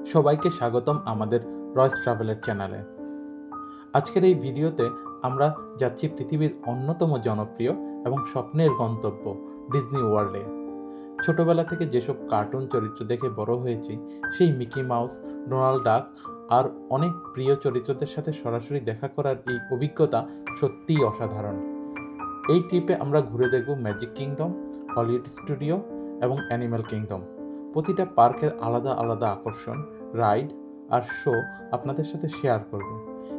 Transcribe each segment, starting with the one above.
সবাইকে স্বাগতম আমাদের রয়েস ট্রাভেলের চ্যানেলে। আজকের এই ভিডিওতে আমরা যাচ্ছি পৃথিবীর অন্যতম জনপ্রিয় এবং স্বপ্নের গন্তব্য ডিজনি ওয়ার্ল্ডে। ছোটবেলা থেকে যেসব কার্টুন চরিত্র দেখে বড় হয়েছি, সেই মিকি মাউস, ডোনাল্ড ডাক আর অনেক প্রিয় চরিত্রদের সাথে সরাসরি দেখা করার এই অভিজ্ঞতা সত্যিই অসাধারণ। এই ট্রিপে আমরা ঘুরে দেখব ম্যাজিক কিংডম, হলিউড স্টুডিও এবং অ্যানিম্যাল কিংডম। প্রতিটা পার্কের আলাদা আলাদা আকর্ষণ, রাইড আর শো আপনাদের সাথে শেয়ার করব।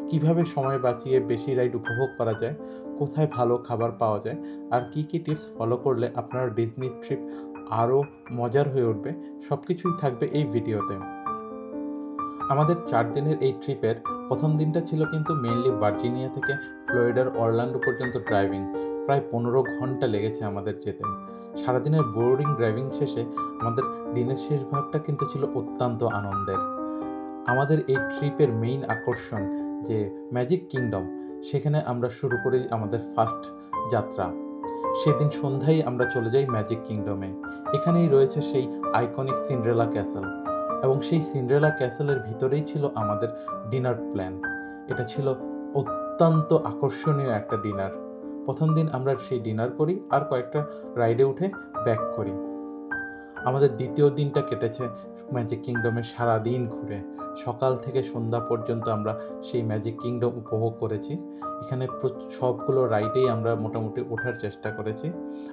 কিভাবে সময় বাঁচিয়ে বেশি রাইড উপভোগ করা যায়, কোথায় ভালো খাবার পাওয়া যায়, আর কি কি টিপস ফলো করলে আপনার ডিজনি ট্রিপ আরও মজার হয়ে উঠবে, সব কিছুই থাকবে এই ভিডিওতে। আমাদের 4 দিনের এই ট্রিপের প্রথম দিনটা ছিল কিন্তু মেইনলি ভার্জিনিয়া থেকে ফ্লোরিডার অরল্যান্ডো পর্যন্ত ড্রাইভিং। প্রায় 15 ঘন্টা লেগেছে আমাদের যেতে। সারাদিনের বোরিং ড্রাইভিং শেষে আমাদের দিনের শেষ ভাগটা কিন্তু ছিল অত্যন্ত আনন্দের। আমাদের এই ট্রিপের মেইন আকর্ষণ যে ম্যাজিক কিংডম, সেখানে আমরা শুরু করি আমাদের ফার্স্ট যাত্রা। সেদিন সন্ধ্যায় আমরা চলে যাই ম্যাজিক কিংডমে। এখানেই রয়েছে সেই আইকনিক সিন্ড্রেলা ক্যাসেল, এবং সেই সিন্ড্রেলা ক্যাসেলের ভিতরেই ছিল আমাদের ডিনার প্ল্যান। এটা ছিল অত্যন্ত আকর্ষণীয় একটা ডিনার। প্রথম দিন আমরা সেই ডিনার করি আর কয়েকটা রাইডে উঠে ব্যাক করি। আমাদের দ্বিতীয় দিনটা কেটেছে ম্যাজিক কিংডমে সারাদিন ঘুরে। সকাল থেকে সন্ধ্যা পর্যন্ত আমরা সেই ম্যাজিক কিংডম উপভোগ করেছি। এখানে সবগুলো রাইডেই আমরা মোটামুটি ওঠার চেষ্টা করেছি।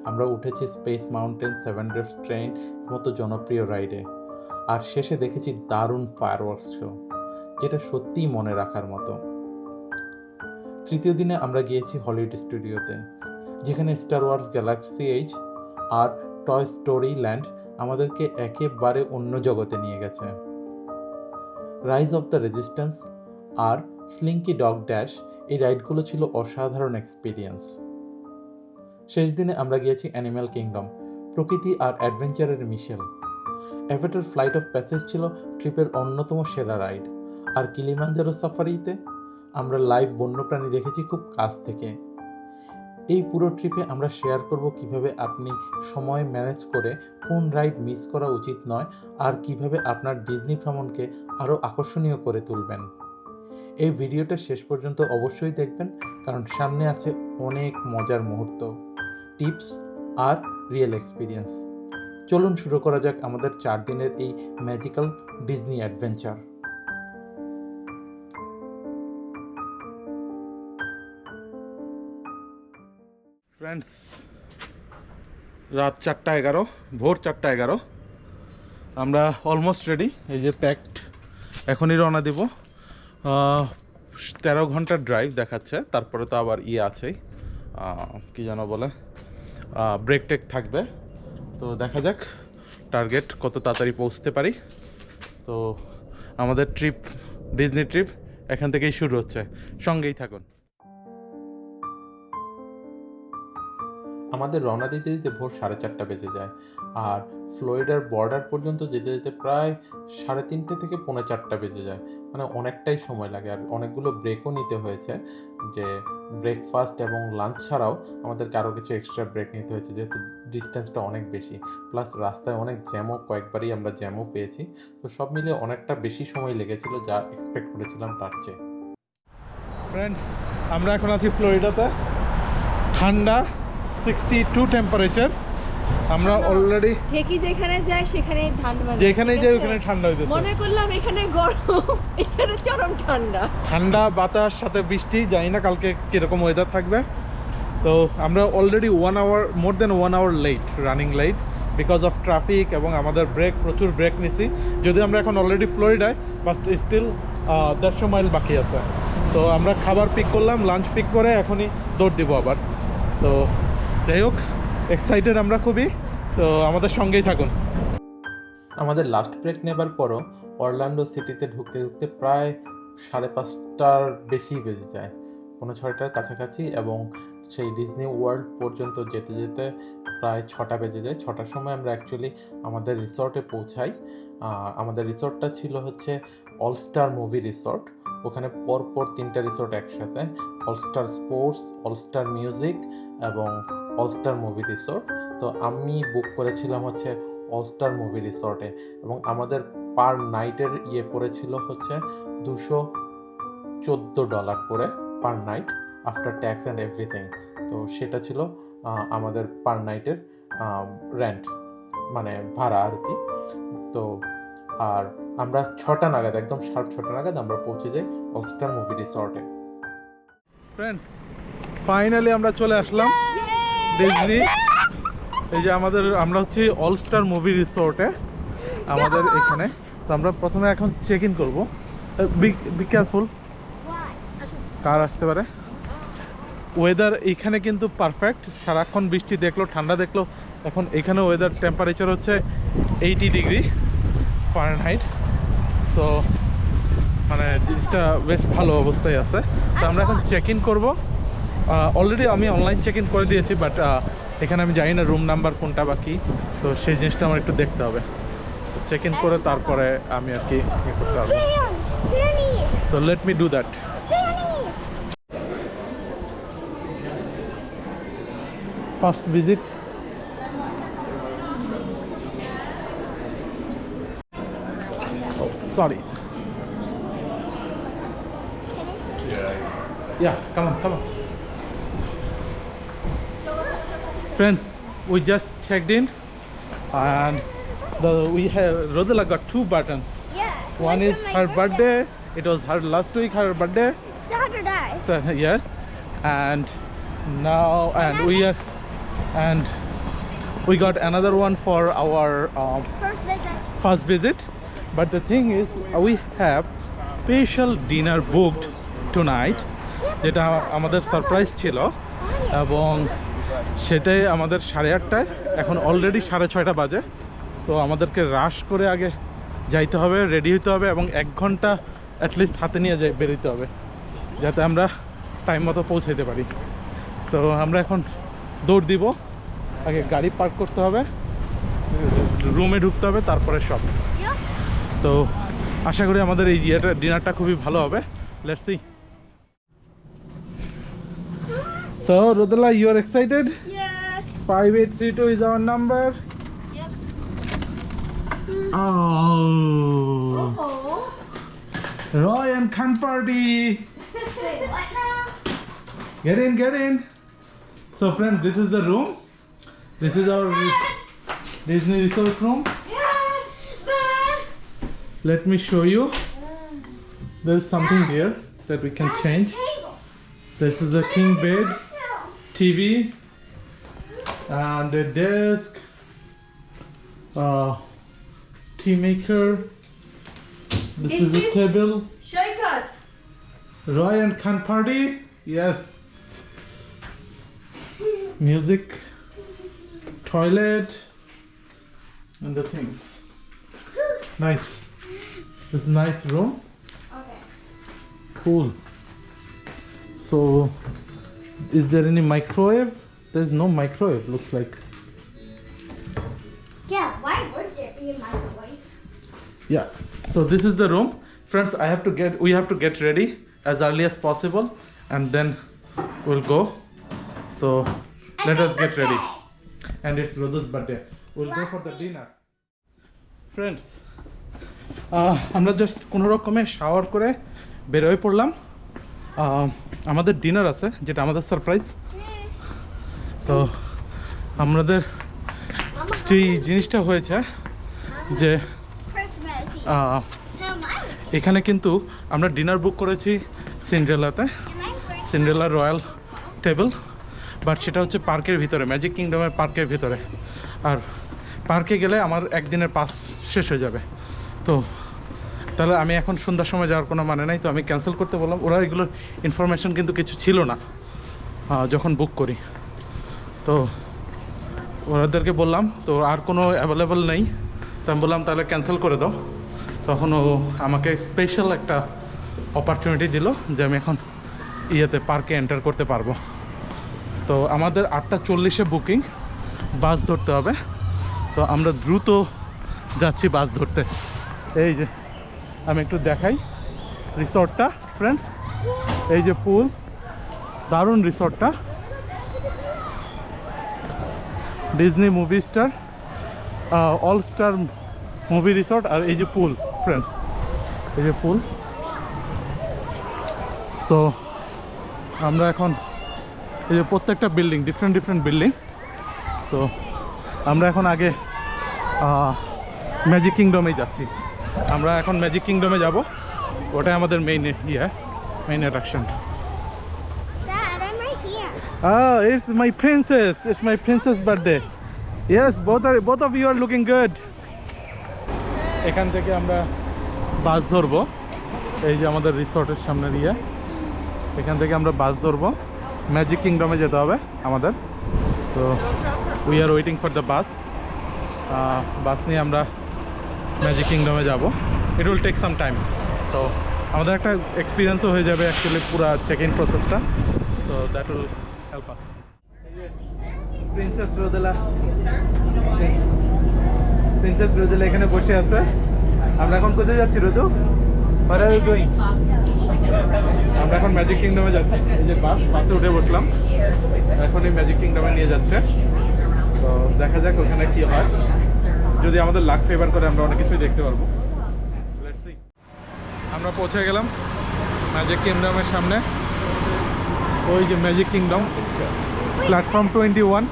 আমরা উঠেছি স্পেস মাউন্টেন, 7 ডেজ ট্রেন মতো জনপ্রিয় রাইডে। আর শেষে দেখেছি দারুণ ফায়ারওয়ার্কস শো, যেটা সত্যিই মনে রাখার মতো। তৃতীয় দিনে আমরা গিয়েছি হলিউড স্টুডিওতে, যেখানে স্টার ওয়ার্স গ্যালাক্সি এজ আর টয় স্টোরি ল্যান্ড আমাদেরকে একেবারে অন্য জগতে নিয়ে গেছে। রাইজ অফ দ্য রেজিস্ট্যান্স আর স্লিঙ্কি ডগ ড্যাশ, এই রাইডগুলো ছিল অসাধারণ এক্সপিরিয়েন্স। শেষ দিনে আমরা গিয়েছি অ্যানিম্যাল কিংডম, প্রকৃতি আর অ্যাডভেঞ্চারের মিশেল। অ্যাভাটার ফ্লাইট অফ প্যাসেজ ছিল ট্রিপের অন্যতম সেরা রাইড। আর কিলিমাঞ্জারো সাফারিতে আমরা লাইভ বন্যপ্রাণী দেখেছি খুব কাছ থেকে। এই পুরো ট্রিপে আমরা শেয়ার করব কিভাবে আপনি সময় ম্যানেজ করে কোন রাইড মিস করা উচিত নয়, আর কিভাবে আপনার ডিজনি ভ্রমণকে আরও আকর্ষণীয় করে তুলবেন। এই ভিডিওটা শেষ পর্যন্ত অবশ্যই দেখবেন, কারণ সামনে আছে অনেক মজার মুহূর্ত, টিপস আর রিয়েল এক্সপিরিয়েন্স। চলুন শুরু করা যাক আমাদের 4 দিনের এই ম্যাজিক্যাল ডিজনি অ্যাডভেঞ্চার। ফ্রেন্ডস, রাত 4:11, ভোর 4:11। আমরা অলমোস্ট রেডি, এই যে প্যাকড। এখনই রওনা দেব। 13 ঘন্টার ড্রাইভ দেখাচ্ছে, তারপরে তো আবার আছেই, কি যেন বলে, ব্রেক টেক থাকবে। তো দেখা যাক টার্গেট কত তাড়াতাড়ি পৌঁছতে পারি। তো আমাদের ট্রিপ, ডিজনি ট্রিপ এখান থেকেই শুরু হচ্ছে, সঙ্গেই থাকুন। আমাদের রওনা দিতে দিতে ভোর 4:30 বেজে যায়, আর ফ্লোরিডার বর্ডার পর্যন্ত যেতে যেতে প্রায় 3:30 থেকে 4:45 বেজে যায়। মানে অনেকটাই সময় লাগে, আর অনেকগুলো ব্রেকও নিতে হয়েছে। যে ব্রেকফাস্ট এবং লাঞ্চ ছাড়াও আমাদেরকে আরও কিছু এক্সট্রা ব্রেক নিতে হয়েছে, যেহেতু ডিস্টেন্সটা অনেক বেশি, প্লাস রাস্তায় অনেক জ্যামও, কয়েকবারই আমরা জ্যামও পেয়েছি। তো সব মিলিয়ে অনেকটা বেশি সময় লেগেছিল যা এক্সপেক্ট করেছিলাম তার চেয়ে। ফ্রেন্ডস, আমরা এখন আছি ফ্লোরিডাতে। ঠান্ডা, 62 টেম্পারেচার। আমরা অলরেডি যেখানে যাই সেখানে ঠান্ডা, যেখানেই যাই ওখানে ঠান্ডা হইতেছে। মনে করলাম এখানে গরম, এখানে চরম ঠান্ডা। ঠান্ডা বাতাস সাথে বৃষ্টি, জানি না কালকে কিরকম ওয়েদার থাকবে। তো আমরা already more than 1 hour late, running late because of traffic, এবং আমাদের প্রচুর ব্রেক নিছি। যদিও আমরা এখন অলরেডি ফ্লোরিডায়, বাট স্টিল 150 মাইল বাকি আছে। তো আমরা খাবার পিক করলাম, লাঞ্চ পিক করে এখনই দৌড় দিব আবার। তো যাই হোক, এক্সাইটেড আমরা খুবই। তো আমাদের সঙ্গেই থাকুন। আমাদের লাস্ট ব্রেক নেবার পরও অরল্যান্ডো সিটিতে ঢুকতে ঢুকতে প্রায় 5:30টার বেশি বেজে যায়, 6:45টার কাছাকাছি, এবং সেই ডিজনি ওয়ার্ল্ড পর্যন্ত যেতে যেতে প্রায় 6টা বেজে যায়। 6টার সময় আমরা অ্যাকচুয়ালি আমাদের রিসর্টে পৌঁছাই। আমাদের রিসর্টটা ছিল হচ্ছে অলস্টার মুভি রিসর্ট। ওখানে পরপর 3টা রিসর্ট একসাথে, অলস্টার স্পোর্টস, অলস্টার মিউজিক এবং অলস্টার মুভি রিসর্ট। তো আমি বুক করেছিলাম হচ্ছে অলস্টার মুভি রিসর্টে, এবং আমাদের পার নাইটের পড়েছিল হচ্ছে $214 করে per night after tax and everything. তো সেটা ছিল আমাদের পার নাইটের রেন্ট, মানে ভাড়া আর কি। তো আর আমরা 6টা নাগাদ, একদম 6:30 নাগাদ আমরা পৌঁছে যাই অলস্টার মুভি রিসর্টে। ফ্রেন্ডস, ফাইনালি আমরা চলে আসলাম ডিজনি। এই যে আমরা হচ্ছে অলস্টার মুভি রিসোর্টে আমাদের এখানে। তো আমরা প্রথমে এখন চেক ইন করবো। বি কেয়ারফুল, কার আসতে পারে। ওয়েদার এইখানে কিন্তু পারফেক্ট, সারাক্ষণ বৃষ্টি দেখলো, ঠান্ডা দেখলো। এখন এখানে ওয়েদার টেম্পারেচার হচ্ছে 80 ডিগ্রি ফারেনহাইট। সো মানে জিনিসটা বেশ ভালো অবস্থায় আছে। তো আমরা এখন চেক ইন করবো। অলরেডি আমি অনলাইন চেক ইন করে দিয়েছি, বাট এখানে আমি জানি না রুম নাম্বার কোনটা বা কি, তো সেই জিনিসটা আমার একটু দেখতে হবে। চেক ইন করে তারপরে আমি আর কি ইয়ে করতে পারবো। তো let me do that. First visit. Sorry, yeah, come on. Friends, we just checked in and Rodela got 2 buttons. Yeah. One is her birthday. It was her last week, her birthday. Saturday. So yes, and now we got another one for our First visit. first visit. But the thing is, we have special dinner booked tonight, যেটা আমাদের surprise ছিল, এবং সেটাই আমাদের 8:30টায়। এখন already 6:30 বাজে। তো আমাদেরকে রাশ করে আগে যাইতে হবে, রেডি হতে হবে, এবং 1 ঘন্টা অ্যাটলিস্ট হাতে নিয়ে বেরোতে হবে, যাতে আমরা টাইম মতো পৌঁছাতে পারি। তো আমরা এখন দৌড় দিব, আগে গাড়ি পার্ক করতে হবে, রুমে ঢুকতে হবে, তারপরে সব। তো আশা করি আমাদের এই ডিনারটা খুবই ভালো হবে। Let's see. So Rodela, you are excited? Yes. 5832 is our number. Yep. Oh, Oh. Roy and Khan party. Wait, what now? Get in. So friend, this is the room. This is our Disney resort room. Let me show you. There's something here that we can change. This is a king bed, TV, and a desk, tea maker. This is a table. Shaikat. Roy and Khan party. Yes. Music, toilet, and the things. Nice. This is a nice room. Okay. Cool. So, is there any microwave? There's no microwave, looks like. Yeah, why would there be a microwave? Yeah. So this is the room. Friends, we have to get ready as early as possible, and then we'll go. So let us get ready. And it's Rodha's birthday. We'll go for the dinner. Friends, আমরা just কোনো রকমে shower করে বের হয়ে পড়লাম। আমাদের dinner আছে, যেটা আমাদের সারপ্রাইজ। তো আমাদের যেই জিনিসটা হয়েছে যে এখানে কিন্তু আমরা ডিনার বুক করেছি সিন্ড্রেলাতে, সিন্ড্রেলা রয়্যাল টেবিল, বাট সেটা হচ্ছে পার্কের ভিতরে, ম্যাজিক কিংডমের পার্কের ভিতরে। আর পার্কে গেলে আমার একদিনের পাস শেষ হয়ে যাবে। তো তাহলে আমি এখন সন্ধ্যার সময় যাওয়ার কোনো মানে নাই, তো আমি ক্যান্সেল করতে বললাম। ওরা এগুলোর ইনফরমেশন কিন্তু কিছু ছিল না যখন বুক করি। তো ওদেরকে বললাম, তো আর কোনো অ্যাভেলেবল নেই, তো আমি বললাম তাহলে ক্যান্সেল করে দাও। তখন ও আমাকে স্পেশাল একটা অপরচুনিটি দিল যে আমি এখন পার্কে এন্টার করতে পারবো। তো আমাদের 8:40-এ বুকিং, বাস ধরতে হবে। তো আমরা দ্রুত যাচ্ছি বাস ধরতে। এই যে আমি একটু দেখাই রিসর্টটা ফ্রেন্ডস, এই যে পুল, দারুণ রিসর্টটা, Disney movie star, all star movie resort, আর এই যে পুল। ফ্রেন্ডস, এই যে পুল। সো আমরা এখন এই যে প্রত্যেকটা বিল্ডিং ডিফারেন্ট বিল্ডিং। তো আমরা এখন আগে ম্যাজিক কিংডমে যাচ্ছি। আমরা এখন ম্যাজিক কিংডমে যাব, ওটাই আমাদের main attraction. Dad, I'm right here. Oh, it's my princess. It's my princess birthday. Yes, both of you are looking good. এখান থেকে আমরা বাস ধরবো, এই যে আমাদের রিসর্টের সামনে দিয়ে। এখান থেকে আমরা বাস ধরবো, ম্যাজিক কিংডমে যেতে হবে আমাদের। তো we are waiting for the bus. Bus নিয়ে আমরা ম্যাজিক কিংডমে যাব। It will take some time. তো আমাদের একটা এক্সপিরিয়েন্সও হয়ে যাবে অ্যাকচুয়ালি পুরা চেক ইন প্রসেসটা। So that will help us. Princess Rodela এখানে বসে আছে। আমরা এখন কোথায় যাচ্ছি রোদু? Where are you going? আমরা এখন ম্যাজিক কিংডমে যাচ্ছি। এই যে বাসে উঠে বসলাম, এখন এই ম্যাজিক কিংডমে নিয়ে যাচ্ছে। তো দেখা যাক ওখানে কি হয়। যদি আমাদের লাক ফেভার করে আমরা অনেক কিছুই দেখতে পারবো। Let's see. আমরা পৌঁছে গেলাম ম্যাজিক কিংডমের সামনে। ওই যে magic kingdom, platform 21,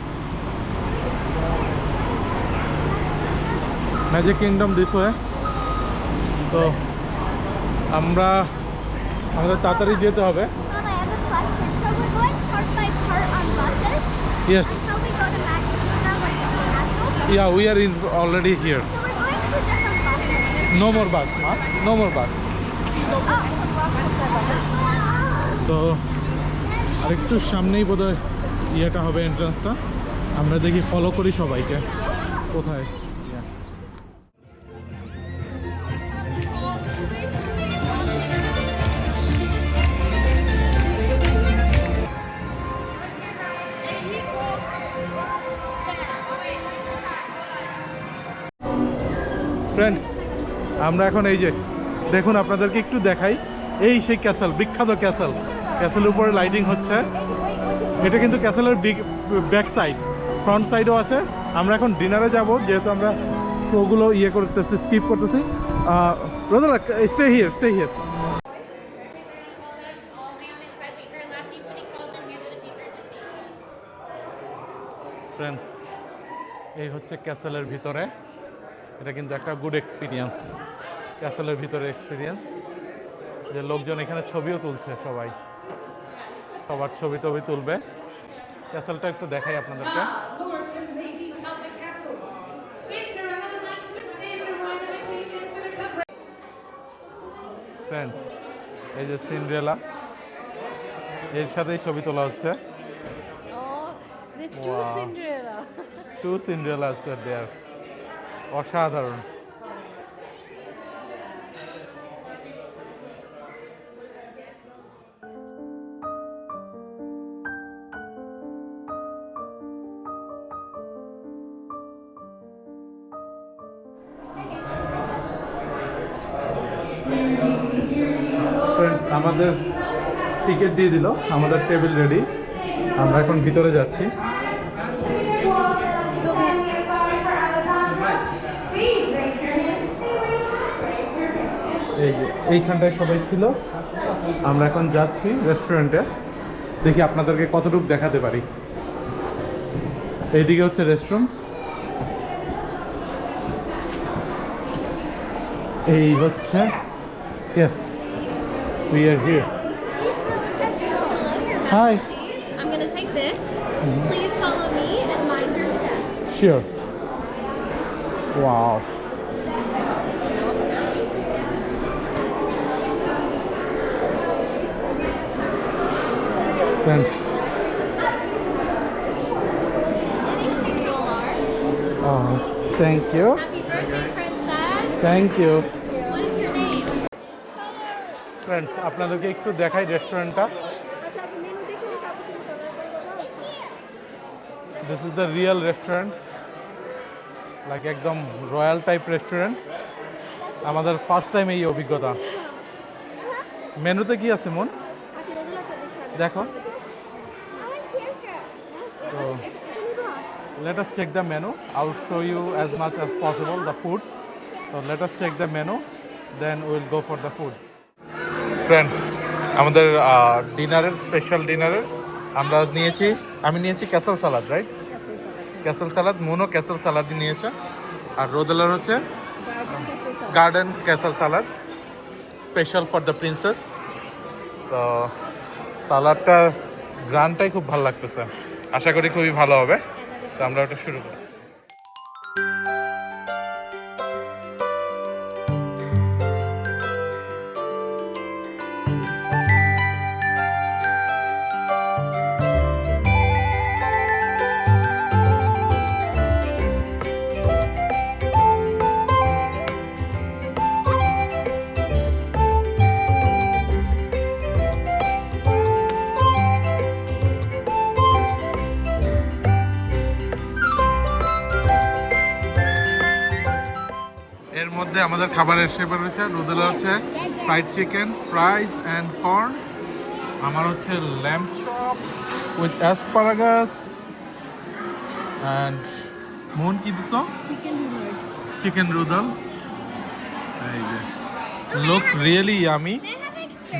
magic kingdom this way. তো আমরা আমাদের তাড়াতাড়ি যেতে হবে। Mom, I have a question. So we're going part by part on buses? Yes, So we go to Magic Kingdom, like the castle? yeah, we are already here. So we're going to different buses? No more bus, huh? No more bus. তো আরেকটু সামনেই বোধহয় ইয়েটা হবে, এন্ট্রান্সটা। আমরা দেখি, follow করি সবাইকে কোথায়। ফ্রেন্ডস, আমরা এখন এই যে দেখুন, আপনাদেরকে একটু দেখাই, এই সেই ক্যাসেল, বিখ্যাত ক্যাসেলের উপরে লাইটিং হচ্ছে। এটা কিন্তু ক্যাসেলের ব্যাক সাইড, ফ্রন্ট সাইডও আছে। আমরা এখন ডিনারে যাব, যেহেতু আমরা শোগুলো করতেছি, স্কিপ করতেছি। রোদেলা, স্টে হিয়ার। ফ্রেন্ডস, এই হচ্ছে ক্যাসেলের ভিতরে। এটা কিন্তু একটা গুড এক্সপিরিয়েন্স, ক্যাসেলের ভিতরে এক্সপিরিয়েন্স। যে লোকজন এখানে ছবিও তুলছে, সবার ছবি তুলবে। ক্যাসেলটা একটু দেখাই আপনাদেরকে। ফ্রেন্ডস, এই যে সিন্ড্রেলা, এর সাথেই ছবি তোলা হচ্ছে। Oh, there's two Wow. Cinderella. 2 Cinderellas are there. অসাধারণ। ফ্রেন্ডস, আমাদের টিকিট দিয়ে দিল, আমাদের টেবিল রেডি। আমরা এখন ভিতরে যাচ্ছি। এই যে এইখানটায় সবাই ছিল। আমরা এখন যাচ্ছি রেস্টুরেন্টে, দেখি আপনাদেরকে কতটুকু দেখাতে পারি। এইদিকে হচ্ছে রেস্টুরেন্ট, এই হচ্ছে, yes, we are here. Hi, I'm gonna take this. Please follow me and mind your steps. Sure. Wow, friends, thank you, Happy birthday, princess. Thank you. What is your name? Friends, আপনাদেরকে একটু দেখাই রেস্টুরেন্টটা। This is the real restaurant, like একদম royal type restaurant. আমাদের first time এই অভিজ্ঞতা। মেনুতে কি আছে মন দেখো। তো let us check the menu. I will show you as much as possible the foods. So let us check the menu. Then will go for the food. Friends, আমাদের ডিনারের স্পেশাল ডিনারের আমরা নিয়েছি, আমি নিয়েছি castle salad, right? Castle salad, মুনো castle সালাদই নিয়েছে, আর রোদেলার হচ্ছে garden castle salad special for the princess. তো সালাদটা গ্রানটাই খুব ভালো লাগতেছে, আশা করি খুবই ভালো হবে। তো আমরা ওটা শুরু করি। এর মধ্যে আমাদের খাবার এসে পড়েছে। রোদেলা হচ্ছে ফ্রাইড চিকেন, ফ্রাইজ অ্যান্ড কর্ন। আমার হচ্ছে lamb chop with asparagus and moon কি দিস? চিকেন রুদল। এই যে লুকস রিয়েলি ইয়ামি,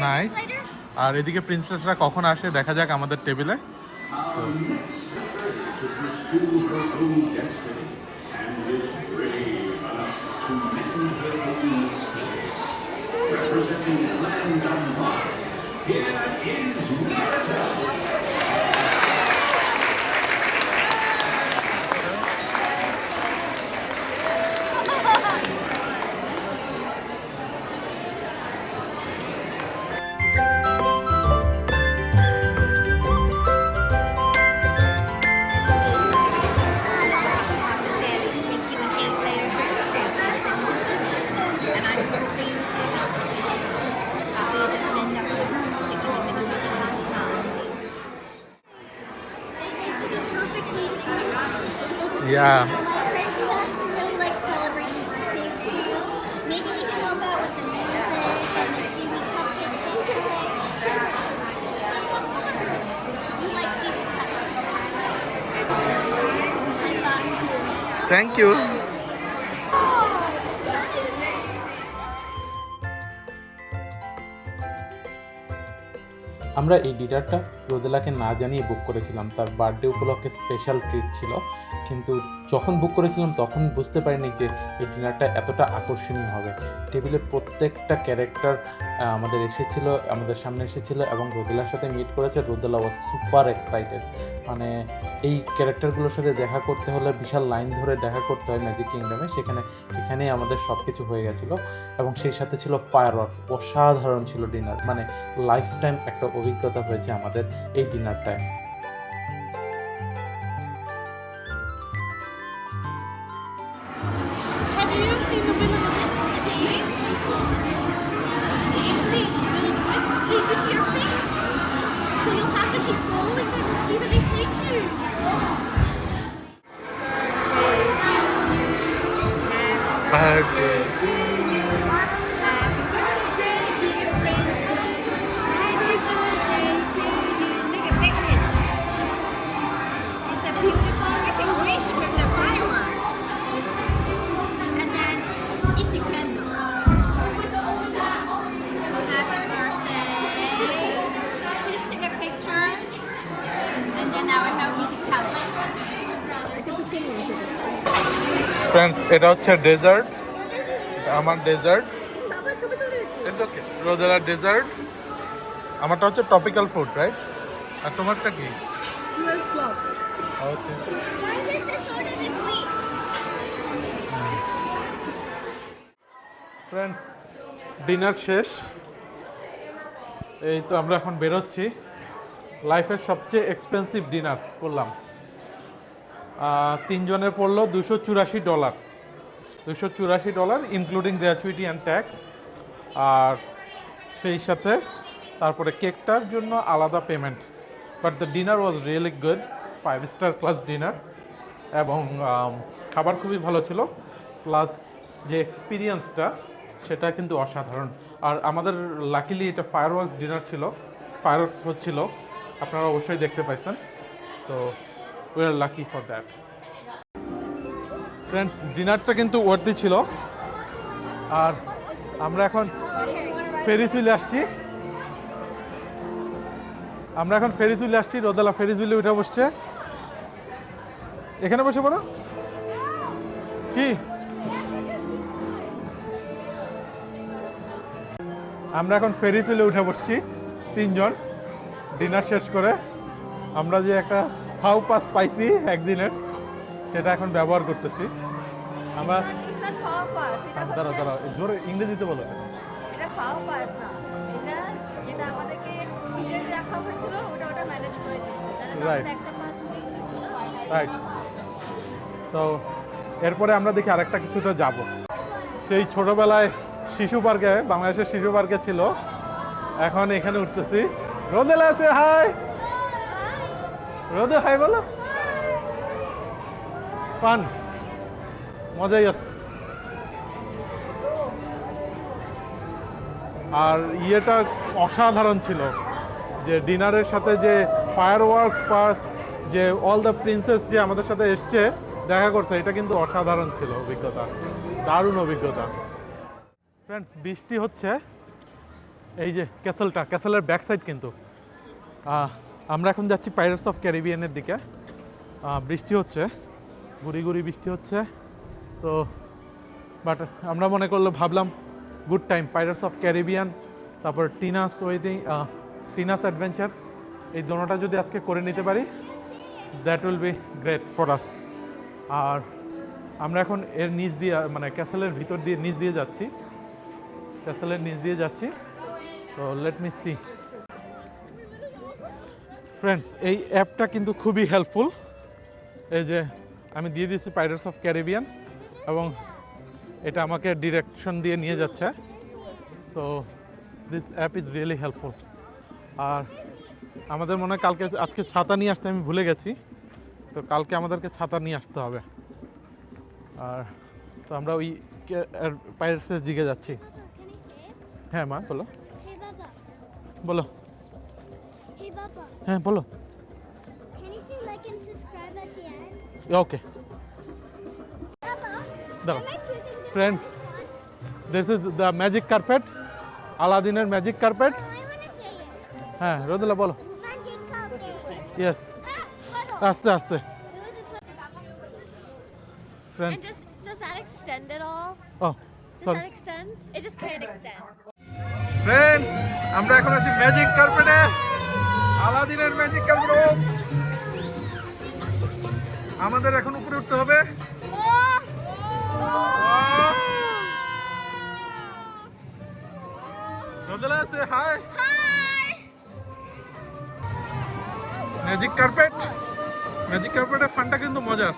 নাইস। আর এদিকে প্রিন্সেসরা কখন আসে দেখা যাক আমাদের টেবিলে। to pursue her own destiny and is brave enough to mend her own mistakes. Representing Clan Dunbar, here is Mirabelle. Yeah. My friends who actually really like celebrating birthdays too. Maybe you can help out with the music and the seaweed cupcakes outside. You like seaweed cupcakes? I thought so. Thank you. আমরা এই ডিনারটা রোদেলাকে না জানিয়ে বুক করেছিলাম, তার birthday উপলক্ষে special treat ছিল। কিন্তু যখন বুক করেছিলাম তখন বুঝতে পারিনি যে এই ডিনারটা এতটা আকর্ষণীয় হবে। টেবিলে প্রত্যেকটা ক্যারেক্টার আমাদের সামনে এসেছিলো এবং রোদেলার সাথে মিট করেছে। রোদেলা ওয়াজ সুপার এক্সাইটেড, মানে এই ক্যারেক্টারগুলোর সাথে দেখা করতে হলে বিশাল লাইন ধরে দেখা করতে হয় ম্যাজিক কিংডমে, এখানেই আমাদের সব কিছু হয়ে গেছিলো। এবং সেই সাথে ছিল ফায়ারওয়ার্কস, অসাধারণ ছিল ডিনার, মানে লাইফ টাইম একটা অভিজ্ঞতা হয়েছে আমাদের এই ডিনারটায়। Have you seen the Will of the Wisps today? You've seen the Will of the Wisps lead you to your feet. So you'll have to keep following them and see where they take you. Birthday to you. Happy birthday, dear princess. Happy birthday to you. Make a big wish. It's a beautiful making wish with the firework. And then eat the candle. Happy birthday. Please take a picture. And then I will help you to count. Friends, এটা হচ্ছে dessert, আমার dessert. It's okay, রোদেলার dessert. আমারটা হচ্ছে topical food, right? আর তোমারটা কি? 12 clocks. Okay. Why is this so sweet? Friends, dinner শেষ, এই তো আমরা এখন বেরোচ্ছি। লাইফের সবচেয়ে এক্সপেন্সিভ ডিনার করলাম। 3 জনের পড়লো $284, $284 ইনক্লুডিং গ্র্যাচুইটি অ্যান্ড ট্যাক্স। আর সেই সাথে তারপরে কেকটার জন্য আলাদা payment. But the dinner was really good, 5-স্টার ক্লাস ডিনার। এবং খাবার খুবই ভালো ছিল, প্লাস যে এক্সপিরিয়েন্সটা সেটা কিন্তু অসাধারণ। আর আমাদের লাকিলি এটা ফায়ারওয়ার্কস ডিনার ছিল, ফায়ারওয়ার্কস হচ্ছিল, আপনারা অবশ্যই দেখতে পাইছেন। তো we R lucky for that. Friends, ডিনারটা কিন্তু ওয়ার্দি ছিল। আর আমরা এখন ফেরি চলে আসছি। রোদেলা ফেরি চলে উঠে বসছে। এখানে বসে পড়ো। কি আমরা এখন ফেরি চলে উঠে বসছি তিনজন ডিনার শেষ করে। আমরা যে একটা ফাউ পাস পাইছি একদিনের, সেটা এখন ব্যবহার করতেছি আমরা। দাঁড়া জোরে ইংরেজিতে বলো। এটা খাওয়া পাস না, এটা যেটা আমাদেরকে টিকেট রাখা হয়েছিল ওটা ম্যানেজ করে দিচ্ছে। Right. একটা পাস রাইট। তো এরপরে আমরা দেখি আরেকটা কিছুতে যাব। সেই ছোটবেলায় শিশু পার্কে, বাংলাদেশের শিশু পার্কে ছিল, এখন এখানে উঠতেছি। রোদেলা আছে, হাই রোদে, হাই বলো। পান মজাই আছে। আর ইয়েটা অসাধারণ ছিল, যে ডিনারের সাথে যে ফায়ার ওয়ার্কস, যে অল দ্য প্রিন্সেস যে আমাদের সাথে এসছে দেখা করছে, এটা কিন্তু অসাধারণ ছিল অভিজ্ঞতা, দারুণ অভিজ্ঞতা। ফ্রেন্ডস, বৃষ্টি হচ্ছে। এই যে ক্যাসেলের ব্যাক সাইড কিন্তু। আমরা এখন যাচ্ছি পাইরেটস অফ ক্যারিবিয়ানের দিকে। বৃষ্টি হচ্ছে, গুড়ি গুড়ি বৃষ্টি হচ্ছে। তো বাট আমরা মনে করলো, ভাবলাম good time, pirates of Caribbean, তারপর টিনাস অ্যাডভেঞ্চার, এই দোনোটা যদি আজকে করে নিতে পারি, that will be great for us. আর আমরা এখন এর নিচ দিয়ে, মানে ক্যাসেলের ভিতর দিয়ে নিচ দিয়ে যাচ্ছি। তো লেট মি সি। ফ্রেন্ডস, এই অ্যাপটা কিন্তু খুবই হেল্পফুল। এই যে আমি দিয়ে দিয়েছি পাইরেটস অফ ক্যারিবিয়ান, এবং এটা আমাকে ডিরেকশন দিয়ে নিয়ে যাচ্ছে। তো this app is really helpful. আর আমাদের মনে হয় আজকে ছাতা নিয়ে আসতে আমি ভুলে গেছি, তো কালকে আমাদেরকে ছাতা নিয়ে আসতে হবে। আর তো আমরা ওই পাইরেটসের দিকে যাচ্ছি। হ্যাঁ মা, বলো। Hey Baba. বলো। Hey Baba. হ্যাঁ বলো। Can you say like and subscribe at the end? Okay, Baba. দাঁড়াও। Am I choosing this Friends, one? This is the magic carpet, আলাদিনের magic carpet. No, I want to say it. হ্যাঁ রোদেলা বলো। Magic carpet. Yes, Hold on. আস্তে আস্তে। It was a friends, does that extend at all? ও Does sorry that extend? It just can't extend. Friends, আমরা এখন আছি magic কার্পেটে, আলাদিনের ম্যাজিক কার্পেট। আমাদের এখন উপরে উঠতে হবে। রোদেলা আছে, হাই। ম্যাজিক কার্পেটের ফানটা কিন্তু মজার।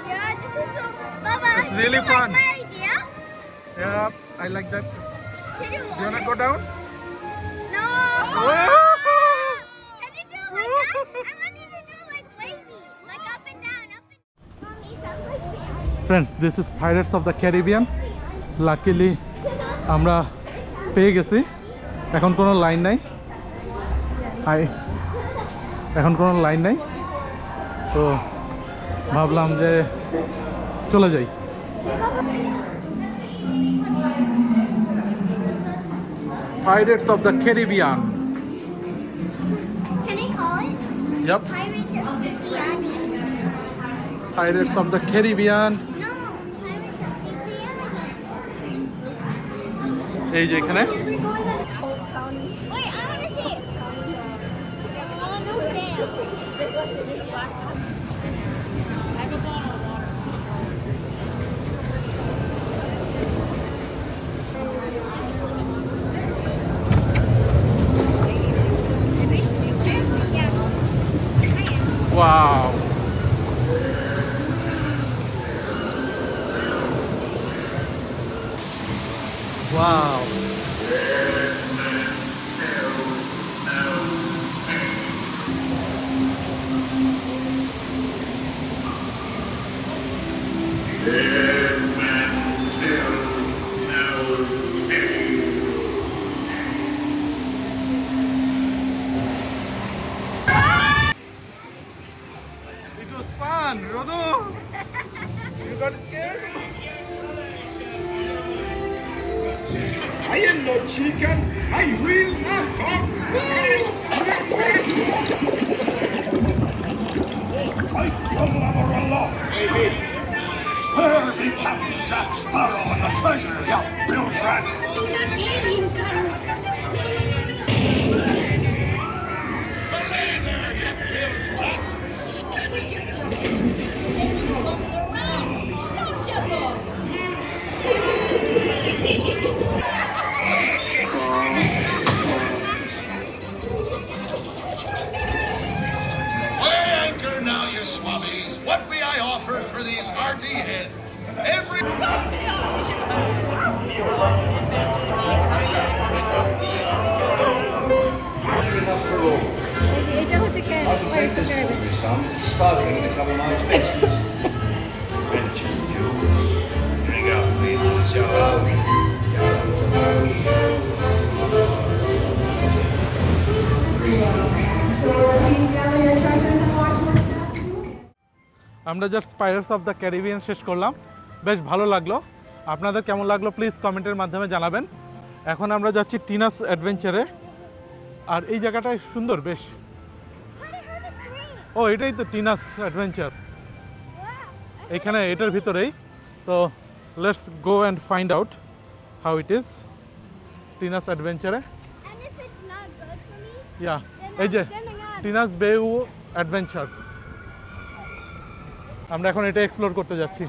Yeah, this is so. Baba, It's really did you fun. like my idea? Yeah, I like that. Did you You wanna go down? No. Whoa! Can you do it like that? I want you to do like wavy, like up and down, up and. Mommy, sounds like that. Friends, this is Pirates of the Caribbean. Luckily, আমরা পেয়ে গেছি। এখন কোনো line নাই। তো ভাবলাম যে চলে যাই। Pirates of the Caribbean. Can I call it? Yep, Pirates of the Caribbean. Pirates of the Caribbean. No, Pirates of the Caribbean. এই যে এখানে Wait, I want to see it. Oh, no fail. Wow, wow. It was fun, Rodo. You got scared? I am no chicken. I will not talk. I lumber aloft, David. Spare the Captain Jack Sparrow and the treasure, you bilge rat. Belay there, you bilge rat. Weigh anchor now, you swabbies. What may I offer for these hearty heads? Every... এটা হচ্ছে I should take this for me, son. It's starting to cover my expenses. Venture, Jew. Drink up, please. It's your own. আমরা just pirates of the Caribbean শেষ করলাম, বেশ ভালো লাগলো। আপনাদের কেমন লাগলো প্লিজ কমেন্টের মাধ্যমে জানাবেন। এখন আমরা যাচ্ছি টিনাস অ্যাডভেঞ্চারে, আর এই জায়গাটাই সুন্দর বেশ। ও এটাই তো টিনাস অ্যাডভেঞ্চার, এখানে এটার ভিতরেই তো। Let's go and find out how it is Tiana's অ্যাডভেঞ্চারে। And if it's not good for me, yeah এই যে টিনাস বেউ অ্যাডভেঞ্চার, আমরা এখন এটা এক্সপ্লোর করতে যাচ্ছি,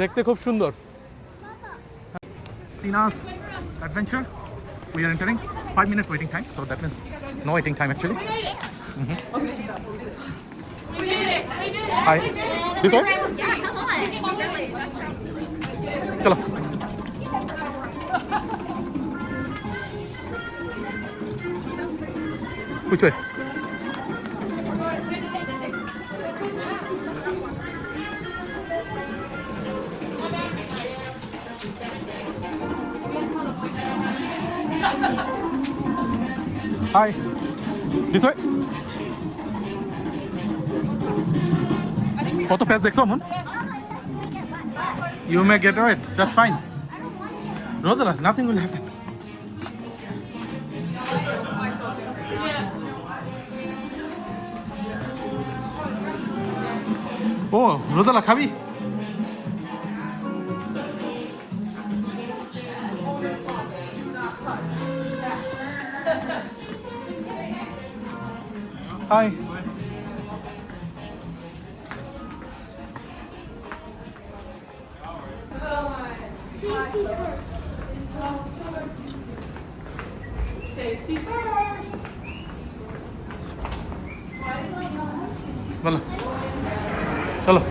দেখতে খুব সুন্দর। Tina's adventure. We are entering 5 minutes waiting time, so that means no waiting time actually. Hi. This one? yeah, come on. Chalo. Which way? Hi. This way? কত প্যাচ দেখছো মন? You may get right. That's fine. Rosala, nothing will happen. Oh, Rosala, খাবি? Hi. Safety first. বলো চলো।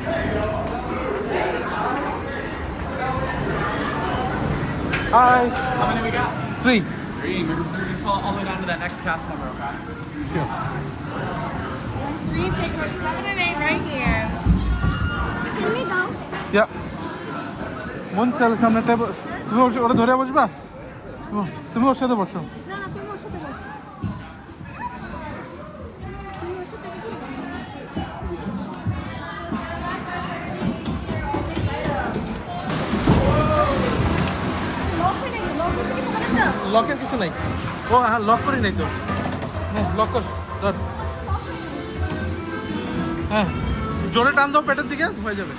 Hi. How many we got? 3. 3. We're going to fall all the way down to that next cast member, okay? Sure. 3, take her 7 and 8 right here. Can we go? Yeah. মন চল সামনে table, তুমি ওটা ধরে বসবা, তুমি ওর সাথে বসো। না না তুমি ওর সাথে বসো। তুমি ওর সাথে লকের কিছু নাই। ও হ্যাঁ লক করি নাই তো। হ্যাঁ লক কর, ধর। হ্যাঁ জোরে টান দাও পেটের দিকে, হয়ে যাবে।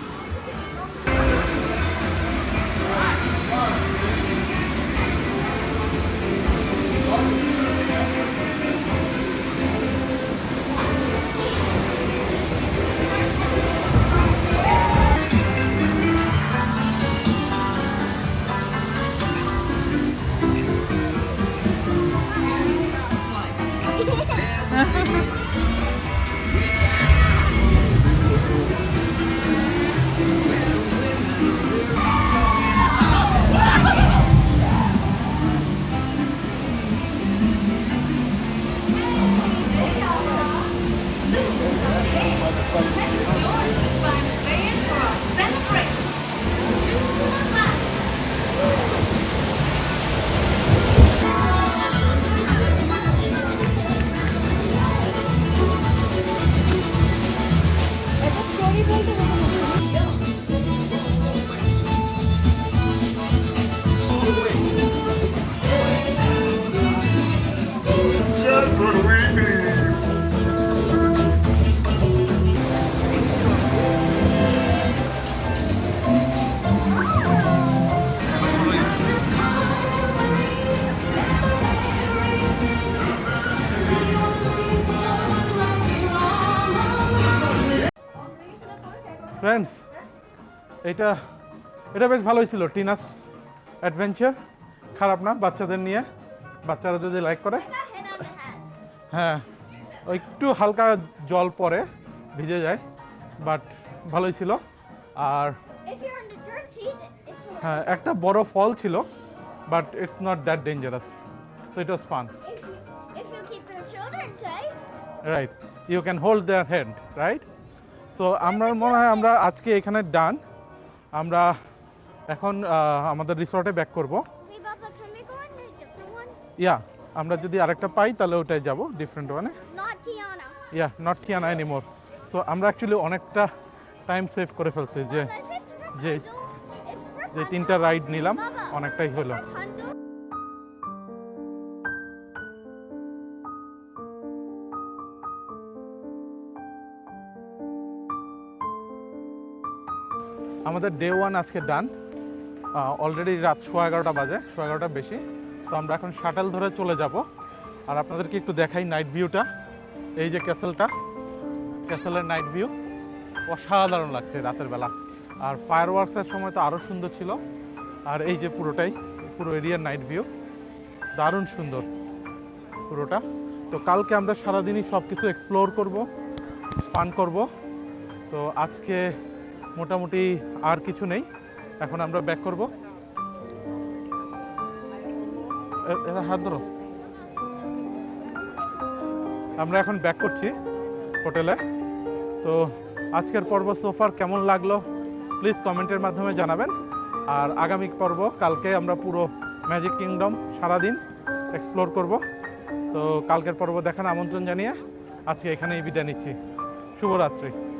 এটা এটা বেশ ভালোই ছিল, টিনাস অ্যাডভেঞ্চার, খারাপ না বাচ্চাদের নিয়ে, বাচ্চারা যদি লাইক করে। I got hit on the head. হ্যাঁ, ওই একটু হালকা জল পরে ভিজে যায়, বাট ভালোই ছিল। আর If you're in the dirt seat, it's হ্যাঁ, একটা বড় ফল ছিল, but it's not that dangerous, so it was fun. if you keep your children safe. Right, you can hold their hand, right? So আমার মনে হয় আমরা আজকে এখানে ডান। আমরা এখন আমাদের রিসর্টে ব্যাক করব। Hey, Papa, can we go on a different one? ইয়া, আমরা যদি আরেকটা পাই তাহলে ওটাই যাব, ডিফারেন্ট ওয়ানে। Not Tiana. Yeah, not Tiana anymore. So আমরা অ্যাকচুয়ালি অনেকটা টাইম সেভ করে ফেলছি যে Papa, if it's যে- Rapunzel, if যে Rapunzel- তিনটা রাইড নিলাম, Papa, অনেকটাই হলো। Rapunzel- আমাদের ডে 1 আজকে ডান। অলরেডি রাত 11:15 বাজে, 11:15 বেশি। তো আমরা এখন শাটেল ধরে চলে যাব। আর আপনাদেরকে একটু দেখাই নাইট ভিউটা। এই যে ক্যাসেলের নাইট ভিউ অসাধারণ লাগছে রাতের বেলা। আর ফায়ার ওয়ার্কসের সময় তো আরও সুন্দর ছিল। আর এই যে পুরো এরিয়ার নাইট ভিউ দারুণ সুন্দর পুরোটা। তো কালকে আমরা সারাদিনই সব কিছু এক্সপ্লোর করব, ফান করব। তো আজকে মোটামুটি আর কিছু নেই, এখন আমরা ব্যাক করব। হাত ধরো। আমরা এখন ব্যাক করছি হোটেলে। তো আজকের পর্ব সোফার কেমন লাগলো প্লিজ কমেন্টের মাধ্যমে জানাবেন। আর আগামী পর্ব কালকে আমরা পুরো ম্যাজিক কিংডম সারাদিন এক্সপ্লোর করব। তো কালকের পর্ব দেখার আমন্ত্রণ জানিয়ে আজকে এখানেই বিদায় নিচ্ছি। শুভরাত্রি।